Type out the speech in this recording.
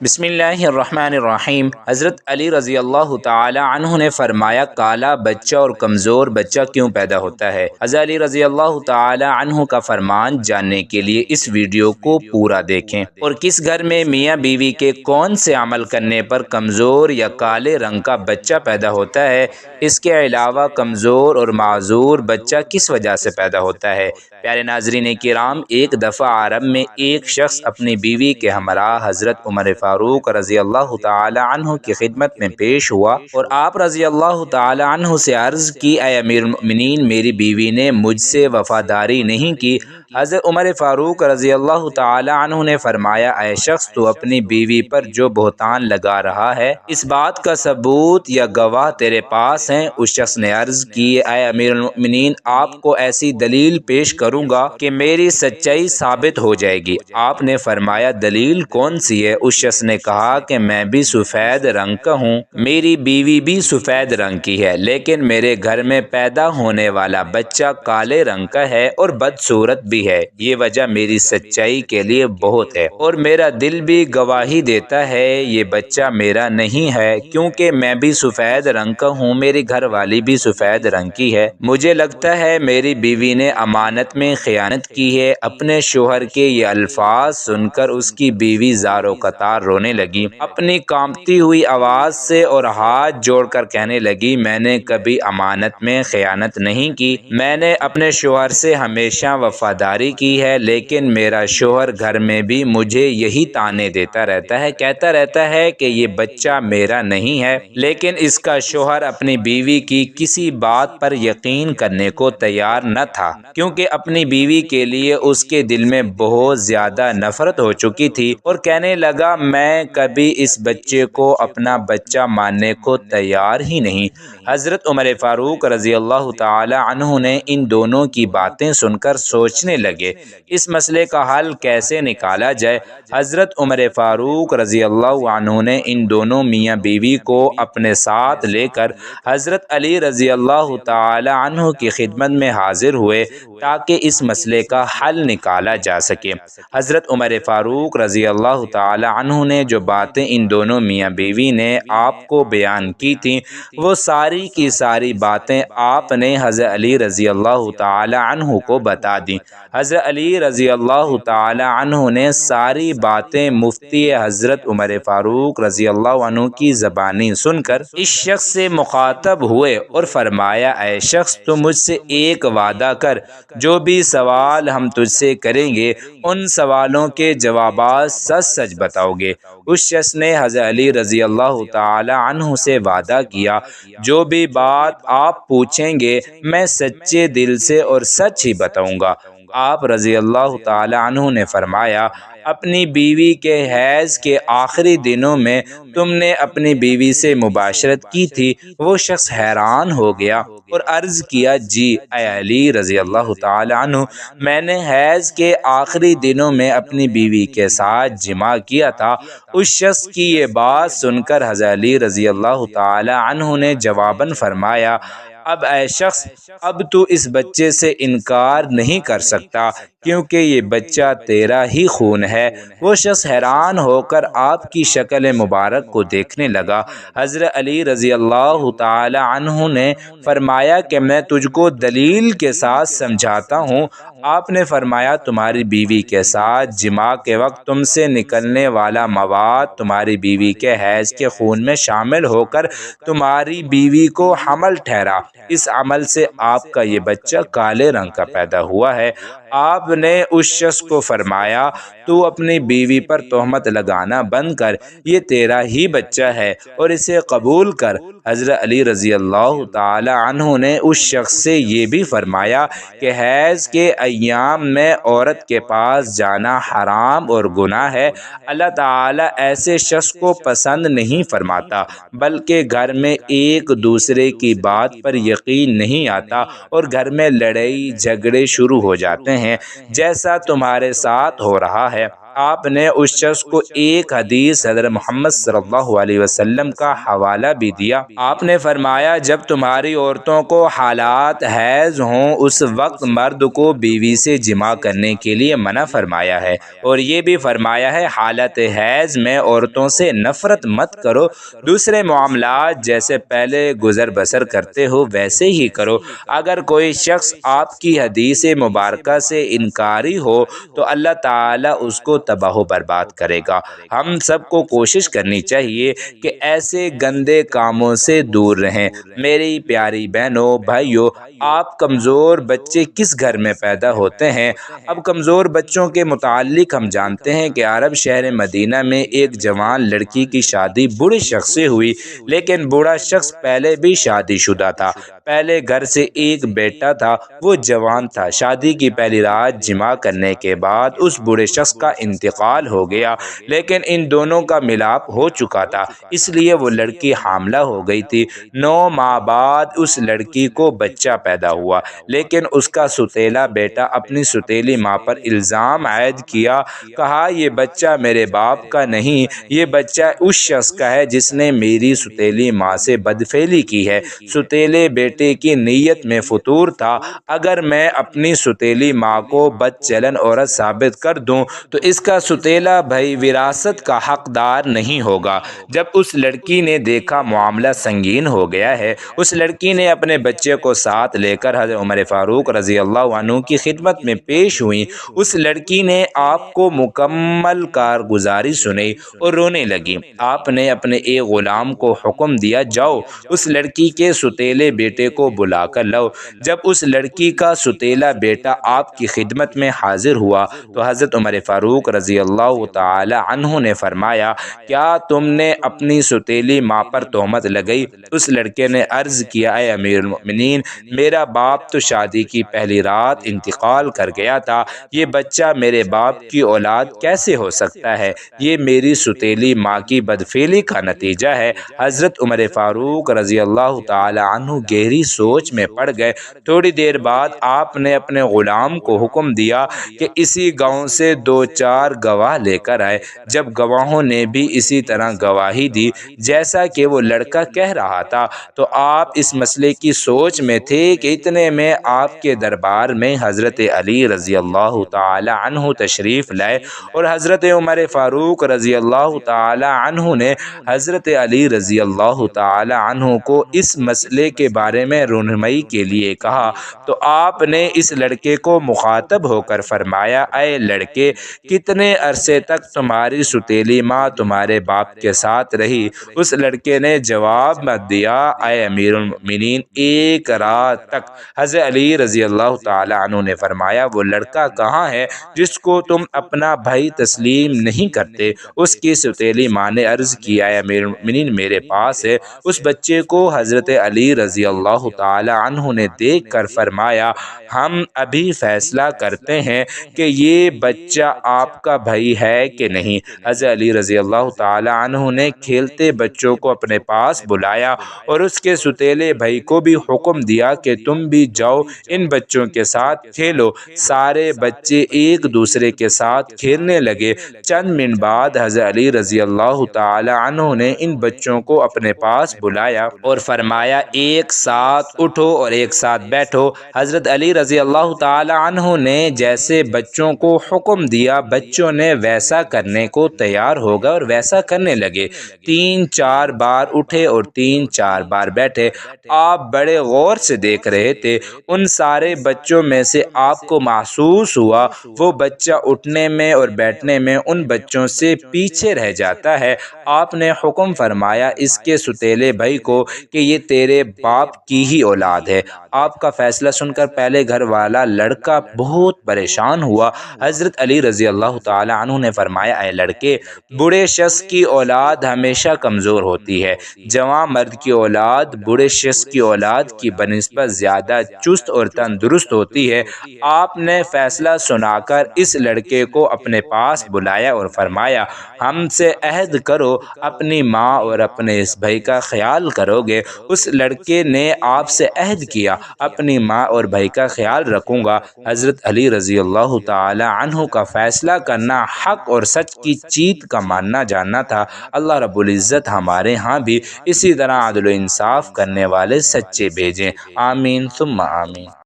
بسم اللہ الرحمن الرحیم۔ حضرت علی رضی اللہ تعالی عنہ نے فرمایا، کالا بچہ اور کمزور بچہ کیوں پیدا ہوتا ہے؟ حضرت علی رضی اللہ تعالی عنہ کا فرمان جاننے کے لیے اس ویڈیو کو پورا دیکھیں۔ اور کس گھر میں میاں بیوی کے کون سے عمل کرنے پر کمزور یا کالے رنگ کا بچہ پیدا ہوتا ہے؟ اس کے علاوہ کمزور اور معذور بچہ کس وجہ سے پیدا ہوتا ہے؟ پیارے ناظرین کرام، ایک دفعہ عرب میں ایک شخص اپنی بیوی کے ہمراہ حضرت عمر فاروق رضی اللہ تعالی عنہ کی خدمت میں پیش ہوا اور آپ رضی اللہ تعالی عنہ سے عرض کی، اے امیر المؤمنین، میری بیوی نے مجھ سے وفاداری نہیں کی۔ حضرت عمر فاروق رضی اللہ تعالی عنہ نے فرمایا، اے شخص، تو اپنی بیوی پر جو بہتان لگا رہا ہے، اس بات کا ثبوت یا گواہ تیرے پاس ہیں؟ اس شخص نے عرض کی، اے امیر المؤمنین، آپ کو ایسی دلیل پیش کروں گا کہ میری سچائی ثابت ہو جائے گی۔ آپ نے فرمایا، دلیل کون سی ہے؟ اس شخص نے کہا کہ میں بھی سفید رنگ کا ہوں، میری بیوی بھی سفید رنگ کی ہے، لیکن میرے گھر میں پیدا ہونے والا بچہ کالے رنگ کا ہے اور بدصورت بھی ہے۔ یہ وجہ میری سچائی کے لیے بہت ہے، اور میرا دل بھی گواہی دیتا ہے یہ بچہ میرا نہیں ہے، کیونکہ میں بھی سفید رنگ کا ہوں، میری گھر والی بھی سفید رنگ کی ہے۔ مجھے لگتا ہے میری بیوی نے امانت میں خیانت کی ہے۔ اپنے شوہر کے یہ الفاظ سن کر اس کی بیوی زار و قطار رونے لگی، اپنی کانپتی ہوئی آواز سے اور ہاتھ جوڑ کر کہنے لگی، میں نے کبھی امانت میں خیانت نہیں کی، میں نے اپنے شوہر سے ہمیشہ وفاداری کی ہے، لیکن میرا شوہر گھر میں بھی مجھے یہی طعنے دیتا رہتا ہے، کہتا رہتا ہے کہ یہ بچہ میرا نہیں ہے، لیکن اس کا شوہر اپنی بیوی کی کسی بات پر یقین کرنے کو تیار نہ تھا، کیونکہ اپنی بیوی کے لیے اس کے دل میں بہت زیادہ نفرت ہو چکی تھی، اور کہنے لگا، میں کبھی اس بچے کو اپنا بچہ ماننے کو تیار ہی نہیں۔ حضرت عمر فاروق رضی اللہ تعالی عنہ نے ان دونوں کی باتیں سن کر سوچنے لگے، اس مسئلے کا حل کیسے نکالا جائے۔ حضرت عمر فاروق رضی اللہ عنہ نے ان دونوں میاں بیوی کو اپنے ساتھ لے کر حضرت علی رضی اللہ تعالی عنہ کی خدمت میں حاضر ہوئے تاکہ اس مسئلے کا حل نکالا جا سکے۔ حضرت عمر فاروق رضی اللہ تعالی عنہ نے جو باتیں ان دونوں میاں بیوی نے آپ کو بیان کی تھیں، وہ ساری کی ساری باتیں آپ نے حضرت علی رضی اللہ تعالی عنہ کو بتا دیں۔ حضرت علی رضی اللہ تعالی عنہ نے ساری باتیں مفتی حضرت عمر فاروق رضی اللہ عنہ کی زبانی سن کر اس شخص سے مخاطب ہوئے اور فرمایا، اے شخص، تو مجھ سے ایک وعدہ کر، جو بھی سوال ہم تجھ سے کریں گے ان سوالوں کے جوابات سچ سچ بتاؤ گے۔ اس شخص نے حضرت علی رضی اللہ تعالی عنہ سے وعدہ کیا، جو بھی بات آپ پوچھیں گے میں سچے دل سے اور سچ ہی بتاؤں گا۔ آپ رضی اللہ تعالی عنہ نے فرمایا، اپنی بیوی کے حیض کے آخری دنوں میں تم نے اپنی بیوی سے مباشرت کی تھی۔ وہ شخص حیران ہو گیا اور عرض کیا، جی اے علی رضی اللہ تعالی عنہ، میں نے حیض کے آخری دنوں میں اپنی بیوی کے ساتھ جماع کیا تھا۔ اس شخص کی یہ بات سن کر حضرت علی رضی اللہ تعالی عنہ نے جواباً فرمایا، اب اے شخص، اب تو اس بچے سے انکار نہیں کر سکتا، کیونکہ یہ بچہ تیرا ہی خون ہے۔ وہ شخص حیران ہو کر آپ کی شکل مبارک کو دیکھنے لگا۔ حضرت علی رضی اللہ تعالی عنہ نے فرمایا کہ میں تجھ کو دلیل کے ساتھ سمجھاتا ہوں۔ آپ نے فرمایا، تمہاری بیوی کے ساتھ جماع کے وقت تم سے نکلنے والا مواد تمہاری بیوی کے حیض کے خون میں شامل ہو کر تمہاری بیوی کو حمل ٹھہرا، اس عمل سے آپ کا یہ بچہ کالے رنگ کا پیدا ہوا ہے۔ آپ نے اس شخص کو فرمایا، تو اپنی بیوی پر تہمت لگانا بند کر، یہ تیرا ہی بچہ ہے اور اسے قبول کر۔ حضرت علی رضی اللہ تعالی عنہ نے اس شخص سے یہ بھی فرمایا کہ حیض کے ایام میں عورت کے پاس جانا حرام اور گناہ ہے۔ اللہ تعالیٰ ایسے شخص کو پسند نہیں فرماتا، بلکہ گھر میں ایک دوسرے کی بات پر یقین نہیں آتا اور گھر میں لڑائی جھگڑے شروع ہو جاتے ہیں، جیسا تمہارے ساتھ ہو رہا ہے۔ آپ نے اس شخص کو ایک حدیث حضرت محمد صلی اللہ علیہ وسلم کا حوالہ بھی دیا۔ آپ نے فرمایا جب تمہاری عورتوں کو حالات حیض ہوں اس وقت مرد کو بیوی سے جماع کرنے کے لیے منع فرمایا ہے، اور یہ بھی فرمایا ہے حالت حیض میں عورتوں سے نفرت مت کرو، دوسرے معاملات جیسے پہلے گزر بسر کرتے ہو ویسے ہی کرو۔ اگر کوئی شخص آپ کی حدیث مبارکہ سے انکاری ہو تو اللہ تعالیٰ اس کو تباہ و برباد کرے گا۔ ہم سب کو کوشش کرنی چاہیے کہ ایسے گندے کاموں سے دور رہیں۔ میری پیاری بہنوں بھائیوں، آپ کمزور بچے کس گھر میں پیدا ہوتے ہیں؟ اب کمزور بچوں کے متعلق ہم جانتے ہیں کہ عرب شہر مدینہ میں ایک جوان لڑکی کی شادی بوڑھے شخص سے ہوئی، لیکن بوڑھا شخص پہلے بھی شادی شدہ تھا۔ پہلے گھر سے ایک بیٹا تھا، وہ جوان تھا۔ شادی کی پہلی رات جماع کرنے کے بعد اس بوڑھے شخص کا انتقال ہو گیا، لیکن ان دونوں کا ملاپ ہو چکا تھا، اس لیے وہ لڑکی حاملہ ہو گئی تھی۔ 9 ماہ بعد اس لڑکی کو بچہ پیدا ہوا، لیکن اس کا ستیلا بیٹا اپنی ستیلی ماں پر الزام عائد کیا، کہا یہ بچہ میرے باپ کا نہیں، یہ بچہ اس شخص کا ہے جس نے میری ستیلی ماں سے بدفعلی کی ہے۔ ستیلے بیٹے کی نیت میں فطور تھا، اگر میں اپنی ستیلی ماں کو بدچلن عورت ثابت کر دوں تو اس کا ستیلا بھائی وراثت کا حقدار نہیں ہوگا۔ جب اس لڑکی نے دیکھا معاملہ سنگین ہو گیا ہے، اس لڑکی نے اپنے بچے کو ساتھ لے کر حضرت عمر فاروق رضی اللہ عنہ کی خدمت میں پیش ہوئی۔ اس لڑکی نے آپ کو مکمل کارگزاری سنائی اور رونے لگی۔ آپ نے اپنے ایک غلام کو حکم دیا جاؤ اس لڑکی کے ستیلے بیٹے کو بلا کر لاؤ۔ جب اس لڑکی کا ستیلا بیٹا آپ کی خدمت میں حاضر ہوا تو حضرت عمر فاروق رضی اللہ تعالی عنہ نے فرمایا کیا تم نے اپنی ستیلی ماں پر تہمت لگائی؟ اس لڑکے نے عرض کیا اے امیر المؤمنین، میرا باپ تو شادی کی پہلی رات انتقال کر گیا تھا، یہ بچہ میرے باپ کی اولاد کیسے ہو سکتا ہے؟ یہ میری ستیلی ماں کی بدفعلی کا نتیجہ ہے۔ حضرت عمر فاروق رضی اللہ تعالی عنہ گہری سوچ میں پڑ گئے۔ تھوڑی دیر بعد آپ نے اپنے غلام کو حکم دیا کہ اسی گاؤں سے 2-4 گواہ لے کر آئے۔ جب گواہوں نے بھی اسی طرح گواہی دی جیسا کہ وہ لڑکا کہہ رہا تھا تو آپ اس مسئلے کی سوچ میں تھے کہ اتنے میں آپ کے دربار میں حضرت علی رضی اللہ تعالی عنہ تشریف لائے، اور حضرت عمر فاروق رضی اللہ تعالی عنہ نے حضرت علی رضی اللہ تعالی عنہ کو اس مسئلے کے بارے میں رہنمائی کے لیے کہا تو آپ نے اس لڑکے کو مخاطب ہو کر فرمایا اے لڑکے، کتنے عرصے تک تمہاری ستیلی ماں تمہارے باپ کے ساتھ رہی؟ اس لڑکے نے جواب میں دیا اے امیر المؤمنین، 1 رات تک۔ حضرت علی رضی اللہ تعالی عنہ نے فرمایا وہ لڑکا کہاں ہے جس کو تم اپنا بھائی تسلیم نہیں کرتے؟ اس کی ستیلی ماں نے عرض کیا اے امیر المؤمنین میرے پاس ہے۔ اس بچے کو حضرت علی رضی اللہ تعالی عنہ نے دیکھ کر فرمایا ہم ابھی فیصلہ کرتے ہیں کہ یہ بچہ آپ کا بھائی ہے کہ نہیں۔ حضرت علی رضی اللہ تعالی عنہ نے کھیلتے بچوں کو اپنے پاس بلایا اور اس کے ستیلے بھائی کو بھی حکم دیا کہ تم بھی جاؤ ان بچوں کے ساتھ کھیلو۔ سارے بچے ایک دوسرے کے ساتھ کھیلنے لگے۔ چند منٹ بعد حضرت علی رضی اللہ تعالی عنہ نے ان بچوں کو اپنے پاس بلایا اور فرمایا ایک ساتھ اٹھو اور ایک ساتھ بیٹھو۔ حضرت علی رضی اللہ تعالی عنہ نے جیسے بچوں کو حکم دیا بچوں نے ویسا کرنے کو تیار ہو گئے اور ویسا کرنے لگے۔ 3-4 بار اٹھے اور 3-4 بار بیٹھے۔ آپ بڑے غور سے دیکھ رہے تھے۔ ان سارے بچوں میں سے آپ کو محسوس ہوا وہ بچہ اٹھنے میں اور بیٹھنے میں ان بچوں سے پیچھے رہ جاتا ہے۔ آپ نے حکم فرمایا اس کے ستیلے بھائی کو کہ یہ تیرے باپ کی ہی اولاد ہے۔ آپ کا فیصلہ سن کر پہلے گھر والا لڑکا بہت پریشان ہوا۔ حضرت علی رضی اللہ تعالی عنہ نے فرمایا اے لڑکے، بوڑھے شخص کی اولاد ہمیشہ کمزور ہوتی ہے، جوان مرد کی اولاد بوڑھے شخص کی اولاد کی بنسبت زیادہ چست اور تندرست ہوتی ہے۔ آپ نے فیصلہ سنا کر اس لڑکے کو اپنے پاس بلایا اور فرمایا ہم سے عہد کرو، اپنی ماں اور اپنے اس بھائی کا خیال کرو گے۔ اس لڑکے نے آپ سے عہد کیا اپنی ماں اور بھائی کا خیال رکھوں گا۔ حضرت علی رضی اللہ تعالی عنہ کا فیصلہ کرنا حق اور سچ کی چیت کا ماننا جاننا تھا۔ اللہ رب العزت ہمارے ہاں بھی اسی طرح عدل و انصاف کرنے والے سچے بھیجیں، آمین ثم آمین۔